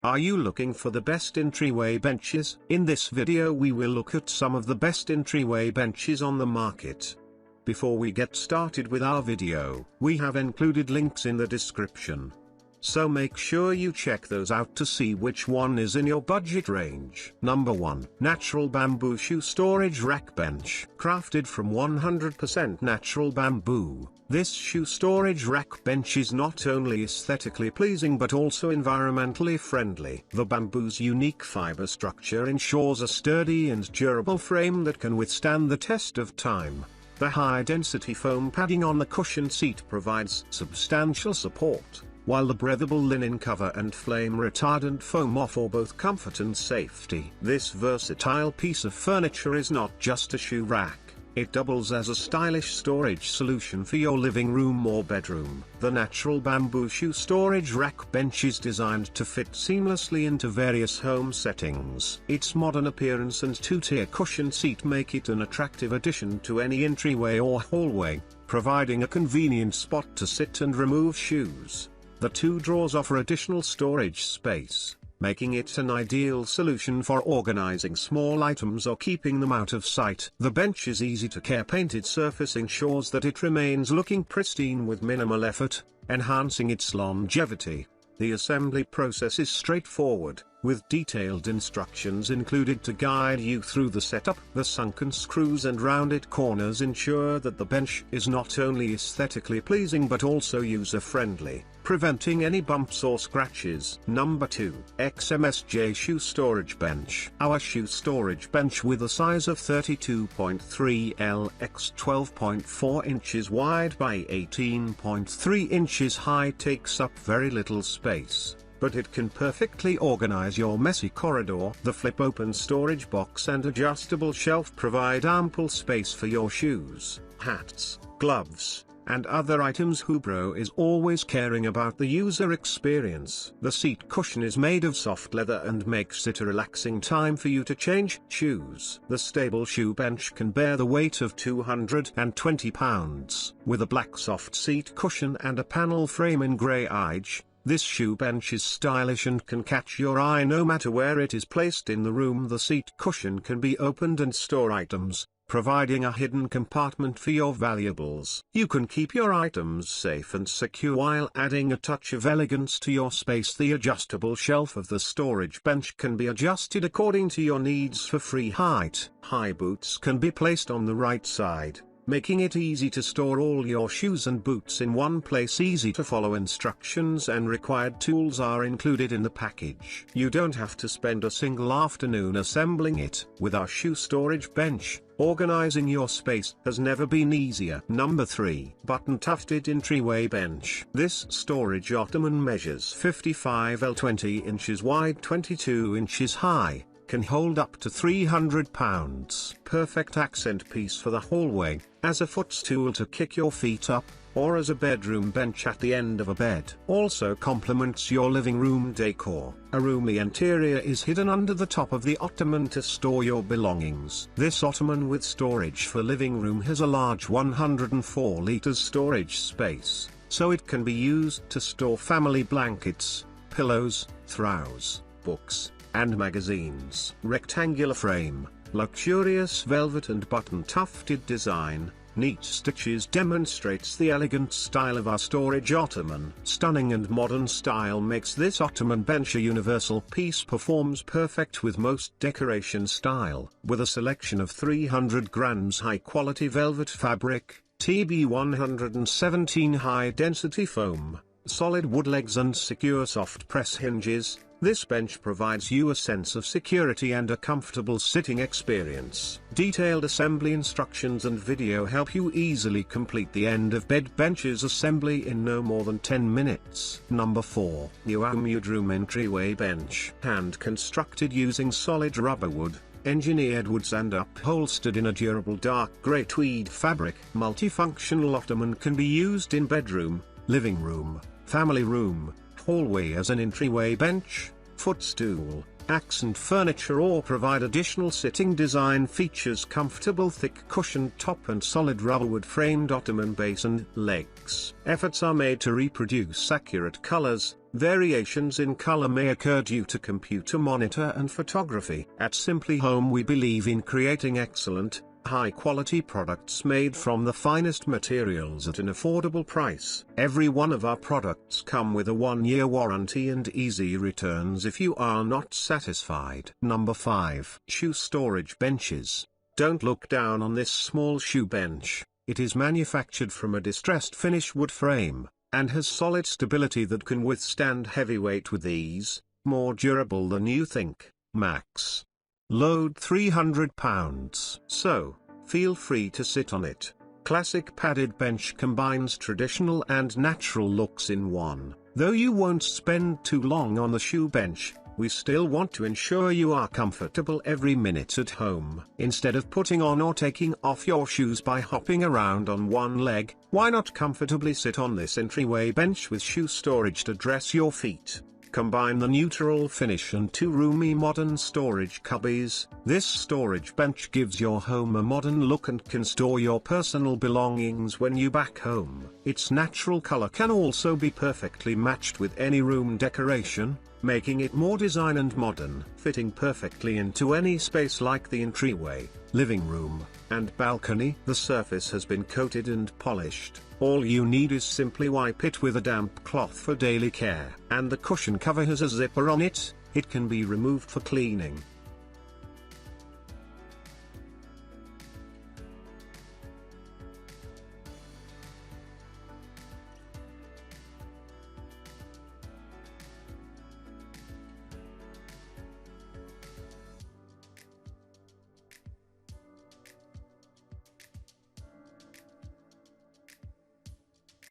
Are you looking for the best entryway benches? In this video we will look at some of the best entryway benches on the market. Before we get started with our video, we have included links in the description. So make sure you check those out to see which one is in your budget range. Number 1. Natural Bamboo Shoe Storage Rack Bench. Crafted from 100% natural bamboo, this shoe storage rack bench is not only aesthetically pleasing but also environmentally friendly. The bamboo's unique fiber structure ensures a sturdy and durable frame that can withstand the test of time. The high-density foam padding on the cushion seat provides substantial support, while the breathable linen cover and flame-retardant foam offer both comfort and safety. This versatile piece of furniture is not just a shoe rack, it doubles as a stylish storage solution for your living room or bedroom. The natural bamboo shoe storage rack bench is designed to fit seamlessly into various home settings. Its modern appearance and two-tier cushion seat make it an attractive addition to any entryway or hallway, providing a convenient spot to sit and remove shoes. The two drawers offer additional storage space, making it an ideal solution for organizing small items or keeping them out of sight. The bench's easy-to-care painted surface ensures that it remains looking pristine with minimal effort, enhancing its longevity. The assembly process is straightforward, with detailed instructions included to guide you through the setup. The sunken screws and rounded corners ensure that the bench is not only aesthetically pleasing but also user-friendly, preventing any bumps or scratches. Number 2. XMSJ Shoe Storage Bench. Our shoe storage bench with a size of 32.3 L x 12.4 inches wide by 18.3 inches high takes up very little space, but it can perfectly organize your messy corridor. The flip-open storage box and adjustable shelf provide ample space for your shoes, hats, gloves, and other items. RUOWU is always caring about the user experience. The seat cushion is made of soft leather and makes it a relaxing time for you to change shoes. The stable shoe bench can bear the weight of 220 pounds. With a black soft seat cushion and a panel frame in grey age, this shoe bench is stylish and can catch your eye no matter where it is placed in the room. The seat cushion can be opened and store items, providing a hidden compartment for your valuables. You can keep your items safe and secure while adding a touch of elegance to your space. The adjustable shelf of the storage bench can be adjusted according to your needs for free height. High boots can be placed on the right side, making it easy to store all your shoes and boots in one place. Easy to follow instructions and required tools are included in the package. You don't have to spend a single afternoon assembling it. With our shoe storage bench, organizing your space has never been easier. Number 3. Button-Tufted Entryway Bench. This storage ottoman measures 55 L 20 inches wide 22 inches high, can hold up to 300 pounds. Perfect accent piece for the hallway, as a footstool to kick your feet up, or as a bedroom bench at the end of a bed. Also complements your living room decor. A roomy interior is hidden under the top of the ottoman to store your belongings. This ottoman with storage for living room has a large 104 liters storage space, so it can be used to store family blankets, pillows, throws, books, and magazines. Rectangular frame, luxurious velvet and button-tufted design, neat stitches demonstrates the elegant style of our storage ottoman. Stunning and modern style makes this ottoman bench a universal piece. Performs perfect with most decoration style. With a selection of 300 grams high-quality velvet fabric, TB117 high-density foam, solid wood legs and secure soft press hinges, this bench provides you a sense of security and a comfortable sitting experience. Detailed assembly instructions and video help you easily complete the end-of-bed benches assembly in no more than 10 minutes. Number 4. RUOWU Mudroom Entryway Bench. Hand-constructed using solid rubber wood, engineered woods and upholstered in a durable dark grey tweed fabric. Multifunctional ottoman can be used in bedroom, living room, family room, hallway as an entryway bench, footstool, accent furniture or provide additional sitting design features, comfortable thick cushioned top and solid rubber wood framed ottoman base and legs. Efforts are made to reproduce accurate colors. Variations in color may occur due to computer monitor and photography. At Simply Home we believe in creating excellent, high-quality products made from the finest materials at an affordable price. Every one of our products come with a 1-year warranty and easy returns if you are not satisfied. Number 5. Shoe storage benches. Don't look down on this small shoe bench. It is manufactured from a distressed finish wood frame, and has solid stability that can withstand heavy weight with ease, more durable than you think. Max load 300 pounds. So, feel free to sit on it. Classic padded bench combines traditional and natural looks in one. Though you won't spend too long on the shoe bench, we still want to ensure you are comfortable every minute at home. Instead of putting on or taking off your shoes by hopping around on one leg, why not comfortably sit on this entryway bench with shoe storage to dress your feet? Combine the neutral finish and 2 roomy modern storage cubbies. This storage bench gives your home a modern look and can store your personal belongings when you back home. Its natural color can also be perfectly matched with any room decoration, making it more design and modern, fitting perfectly into any space like the entryway, living room, and balcony. The surface has been coated and polished. All you need is simply wipe it with a damp cloth for daily care. And the cushion cover has a zipper on it. It can be removed for cleaning.